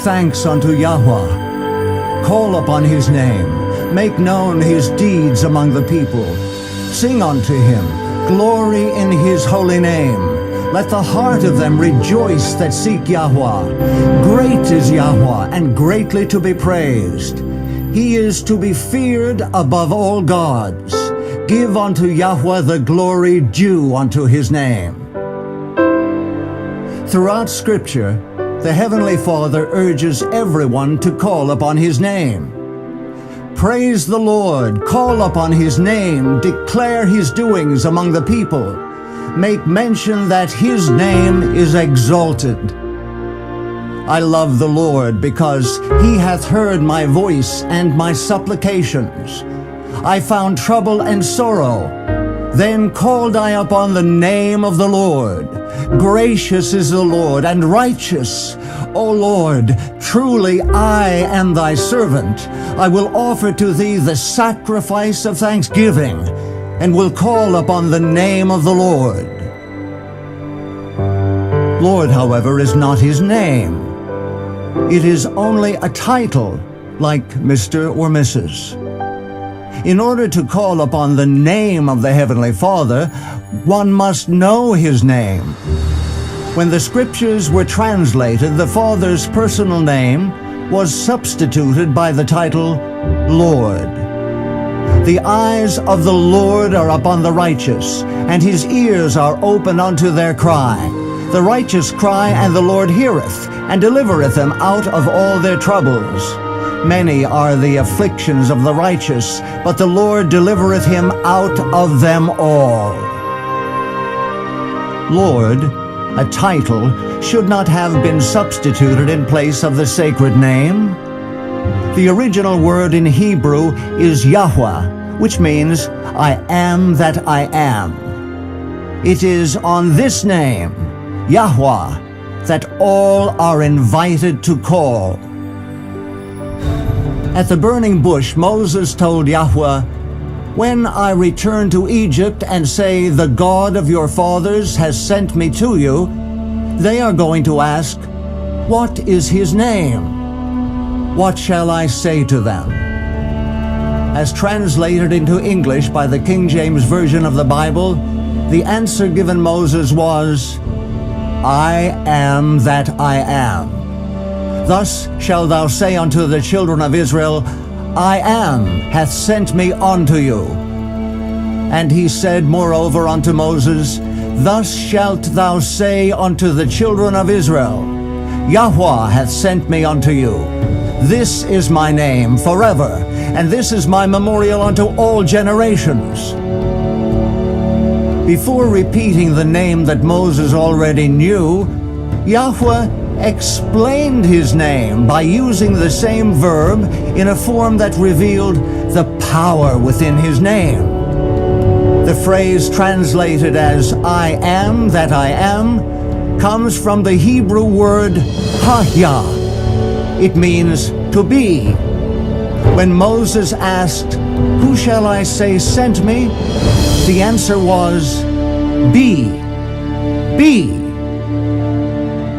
thanks unto Yahweh. Call upon his name. Make known his deeds among the people. Sing unto him. Glory in his holy name. Let the heart of them rejoice that seek Yahweh. Great is Yahweh, and greatly to be praised. He is to be feared above all gods. Give unto Yahweh the glory due unto his name. Throughout Scripture, the Heavenly Father urges everyone to call upon his name. Praise the Lord, call upon his name, declare his doings among the people. Make mention that his name is exalted. I love the Lord because he hath heard my voice and my supplications. I found trouble and sorrow. Then called I upon the name of the Lord. Gracious is the Lord and righteous. O Lord, truly I am thy servant. I will offer to thee the sacrifice of thanksgiving, and will call upon the name of the Lord. Lord, however, is not his name. It is only a title, like Mr. or Mrs. In order to call upon the name of the Heavenly Father, one must know his name. When the Scriptures were translated, the Father's personal name was substituted by the title Lord. The eyes of the Lord are upon the righteous, and his ears are open unto their cry. The righteous cry, and the Lord heareth, and delivereth them out of all their troubles. Many are the afflictions of the righteous, but the Lord delivereth him out of them all. Lord, a title, should not have been substituted in place of the sacred name. The original word in Hebrew is Yahweh, which means I am that I am. It is on this name, Yahweh, that all are invited to call. At the burning bush, Moses told Yahweh, "When I return to Egypt and say, 'The God of your fathers has sent me to you,' they are going to ask, 'What is his name?' What shall I say to them?" As translated into English by the King James Version of the Bible, the answer given Moses was, "I am that I am. Thus shalt thou say unto the children of Israel, I am hath sent me unto you." And he said moreover unto Moses, "Thus shalt thou say unto the children of Israel, Yahweh hath sent me unto you. This is my name forever, and this is my memorial unto all generations." Before repeating the name that Moses already knew, Yahweh explained his name by using the same verb in a form that revealed the power within his name. The phrase translated as "I am that I am" comes from the Hebrew word Hayah. It means to be. When Moses asked, "Who shall I say sent me?" the answer was, "Be. Be."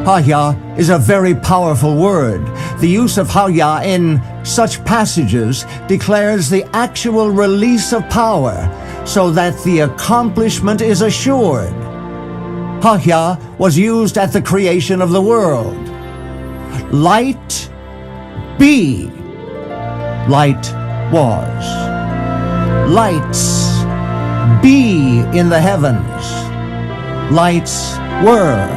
Hayah is a very powerful word. The use of Hayah in such passages declares the actual release of power, so that the accomplishment is assured. Hayah was used at the creation of the world. Light be. Light was. Lights be in the heavens. Lights were.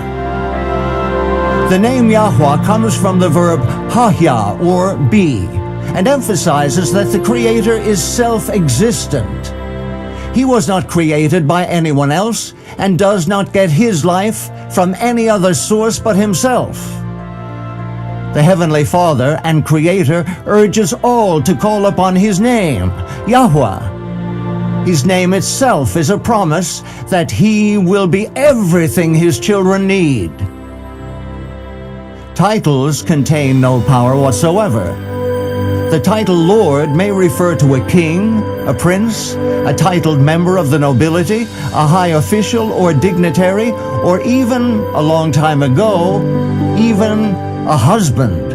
The name Yahweh comes from the verb hayah, or be, and emphasizes that the Creator is self-existent. He was not created by anyone else and does not get his life from any other source but himself. The Heavenly Father and Creator urges all to call upon his name, Yahweh. His name itself is a promise that he will be everything his children need. Titles contain no power whatsoever. The title Lord may refer to a king, a prince, a titled member of the nobility, a high official or dignitary, or even, a long time ago, even a husband.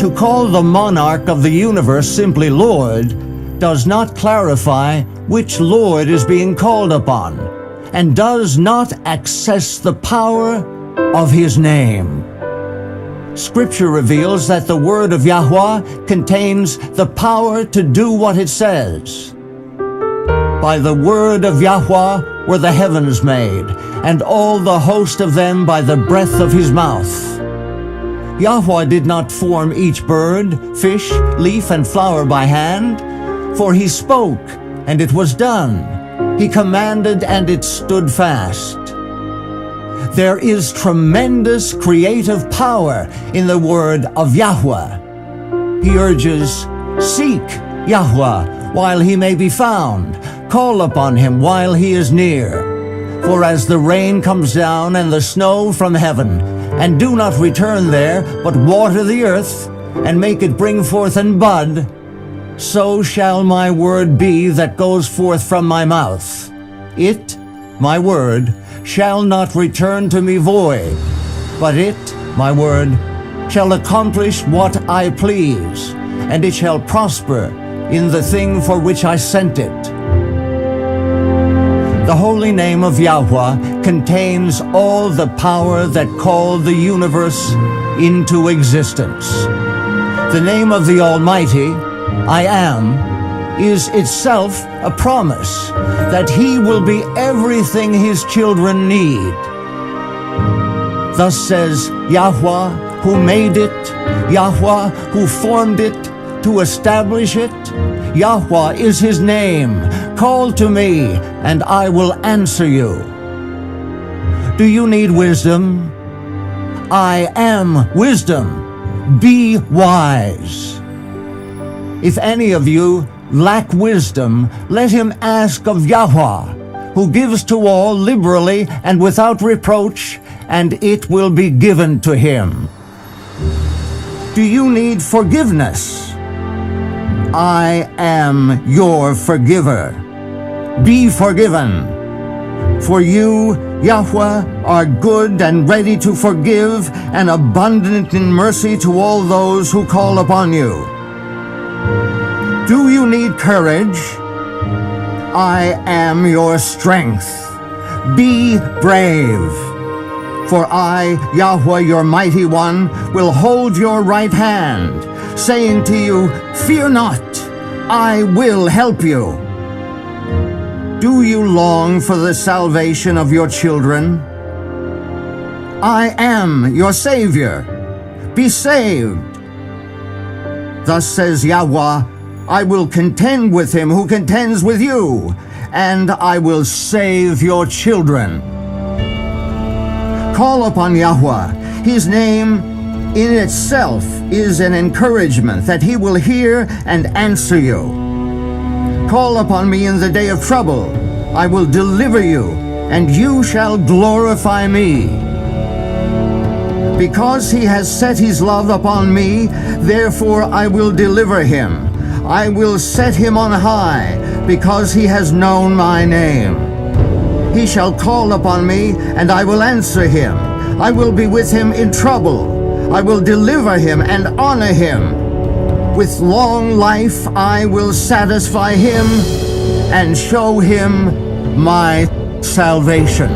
To call the monarch of the universe simply Lord does not clarify which Lord is being called upon, and does not access the power of his name. Scripture reveals that the word of Yahweh contains the power to do what it says. By the word of Yahweh were the heavens made, and all the host of them by the breath of his mouth. Yahweh did not form each bird, fish, leaf, and flower by hand, for he spoke, and it was done. He commanded, and it stood fast. There is tremendous creative power in the word of Yahweh. He urges, seek Yahweh while he may be found. Call upon him while he is near. For as the rain comes down and the snow from heaven, and do not return there, but water the earth, and make it bring forth and bud, so shall my word be that goes forth from my mouth. It, my word, shall not return to me void, but it, my word, shall accomplish what I please, and it shall prosper in the thing for which I sent it. The holy name of Yahweh contains all the power that called the universe into existence. The name of the Almighty, I Am, is itself a promise that he will be everything his children need. Thus says Yahweh, who made it, Yahweh, who formed it to establish it. Yahweh is his name. Call to me, and I will answer you. Do you need wisdom? I am wisdom. Be wise. If any of you lack wisdom, let him ask of Yahweh, who gives to all liberally and without reproach, and it will be given to him. Do you need forgiveness? I am your forgiver. Be forgiven. For you, Yahweh, are good and ready to forgive, and abundant in mercy to all those who call upon you. Do you need courage? I am your strength. Be brave. For I, Yahweh, your mighty one, will hold your right hand, saying to you, fear not, I will help you. Do you long for the salvation of your children? I am your Savior. Be saved. Thus says Yahweh, I will contend with him who contends with you, and I will save your children. Call upon Yahweh. His name in itself is an encouragement that he will hear and answer you. Call upon me in the day of trouble. I will deliver you, and you shall glorify me. Because he has set his love upon me, therefore I will deliver him. I will set him on high, because he has known my name. He shall call upon me, and I will answer him. I will be with him in trouble. I will deliver him and honor him. With long life I will satisfy him and show him my salvation.